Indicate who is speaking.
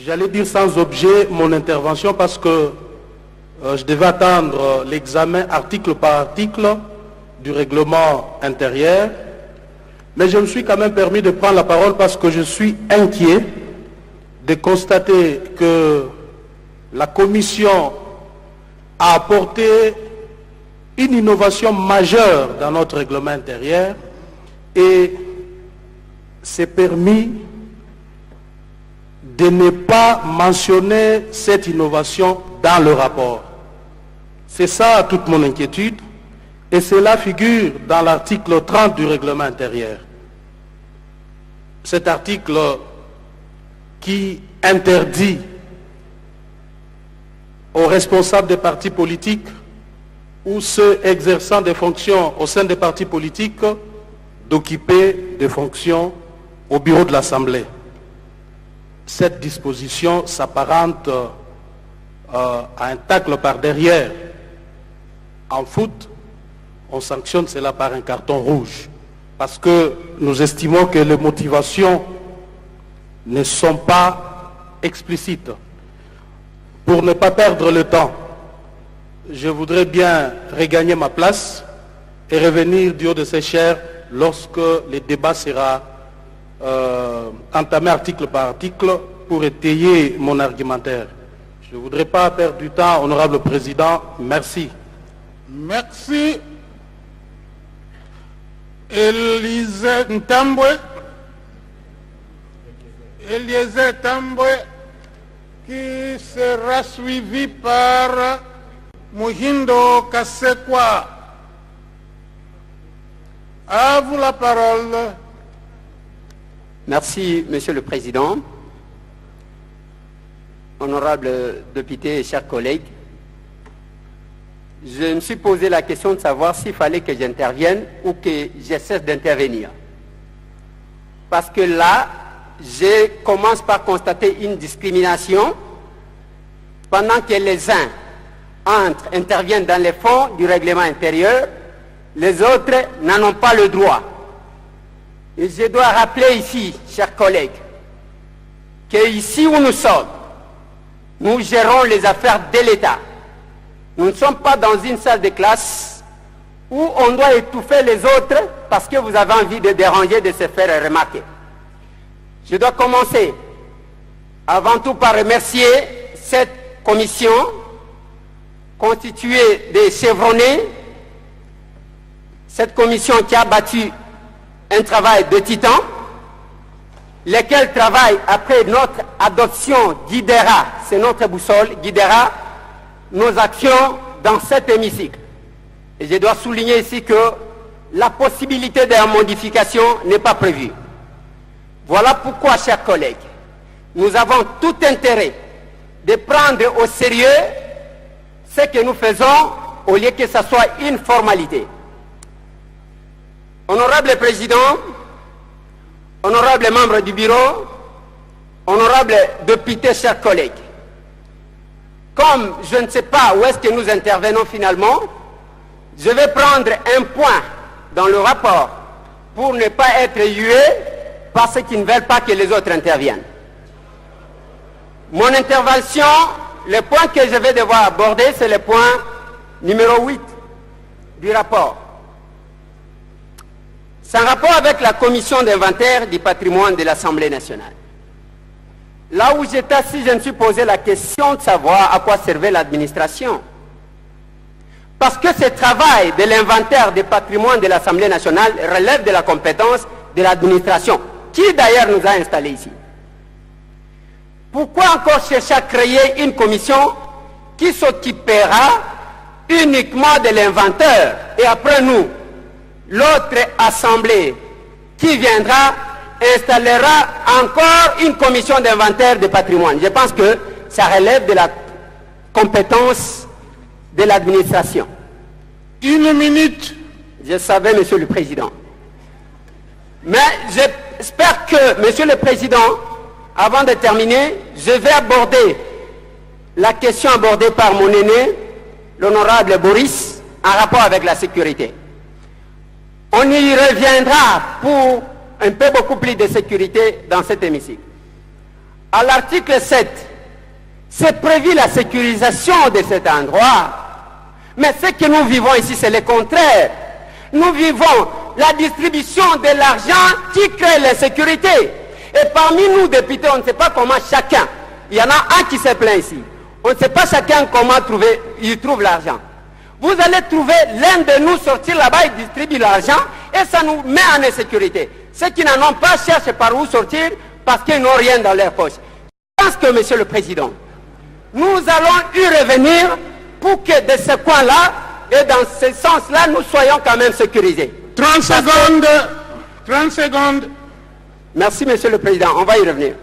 Speaker 1: J'allais dire sans objet mon intervention parce que je devais attendre l'examen article par article du règlement intérieur. Mais je me suis quand même permis de prendre la parole parce que je suis inquiet de constater que la Commission a apporté une innovation majeure dans notre règlement intérieur et s'est permis de ne pas mentionner cette innovation dans le rapport. C'est ça toute mon inquiétude et cela figure dans l'article 30 du règlement intérieur. Cet article qui interdit aux responsables des partis politiques ou ceux exerçant des fonctions au sein des partis politiques d'occuper des fonctions au bureau de l'Assemblée. Cette disposition s'apparente à un tacle par derrière. En foot, on sanctionne cela par un carton rouge parce que nous estimons que les motivations ne sont pas explicites. Pour ne pas perdre le temps, je voudrais bien regagner ma place et revenir du haut de ces chairs lorsque le débat sera entamé article par article pour étayer mon argumentaire. Je ne voudrais pas perdre du temps, honorable président. Merci.
Speaker 2: Merci. Eliezer Ntambwe, qui sera suivi par Muhindo Kasekwa. À vous la parole.
Speaker 3: Merci, Monsieur le Président. Honorables députés et chers collègues, je me suis posé la question de savoir s'il fallait que j'intervienne ou que je cesse d'intervenir. Parce que là, je commence par constater une discrimination pendant que les uns interviennent dans les fonds du règlement intérieur, les autres n'en ont pas le droit. Et je dois rappeler ici, chers collègues, qu'ici où nous sommes, nous gérons les affaires de l'État. Nous ne sommes pas dans une salle de classe où on doit étouffer les autres parce que vous avez envie de déranger, de se faire remarquer. Je dois commencer avant tout par remercier cette commission constituée de chevronnés, cette commission qui a battu un travail de titan, lesquels travaillent après notre adoption, guidera, c'est notre boussole, guidera nos actions dans cet hémicycle. Et je dois souligner ici que la possibilité de la modification n'est pas prévue. Voilà pourquoi, chers collègues, nous avons tout intérêt de prendre au sérieux ce que nous faisons au lieu que ce soit une formalité. Honorable Président, honorables membres du bureau, honorables députés, chers collègues, comme je ne sais pas où est-ce que nous intervenons finalement, je vais prendre un point dans le rapport pour ne pas être hué par ceux qui ne veulent pas que les autres interviennent. Mon intervention, le point que je vais devoir aborder, c'est le point numéro 8 du rapport. C'est un rapport avec la commission d'inventaire du patrimoine de l'Assemblée nationale. Là où j'étais assis, je me suis posé la question de savoir à quoi servait l'administration. Parce que ce travail de l'inventaire des patrimoines de l'Assemblée nationale relève de la compétence de l'administration, qui d'ailleurs nous a installés ici. Pourquoi encore chercher à créer une commission qui s'occupera uniquement de l'inventeur et après nous, l'autre assemblée qui viendra installera encore une commission d'inventaire de patrimoine. Je pense que ça relève de la compétence de l'administration.
Speaker 2: Une minute.
Speaker 3: Je savais, Monsieur le Président. Mais j'espère que, Monsieur le Président, avant de terminer, je vais aborder la question abordée par mon aîné, l'honorable Boris, en rapport avec la sécurité. On y reviendra pour un peu beaucoup plus de sécurité dans cet hémicycle. à l'article 7, c'est prévu la sécurisation de cet endroit. Mais ce que nous vivons ici, c'est le contraire. Nous vivons la distribution de l'argent qui crée l'insécurité. Et parmi nous, députés, on ne sait pas comment chacun, il y en a un qui se plaint ici, on ne sait pas chacun comment il trouve l'argent. Vous allez trouver l'un de nous sortir là-bas et distribuer l'argent et ça nous met en insécurité. Ceux qui n'en ont pas cherchent par où sortir parce qu'ils n'ont rien dans leur poche. Je pense que, Monsieur le Président, nous allons y revenir pour que de ce coin-là et dans ce sens-là, nous soyons quand même sécurisés.
Speaker 2: 30 secondes. 30 secondes.
Speaker 3: Merci, Monsieur le Président. On va y revenir.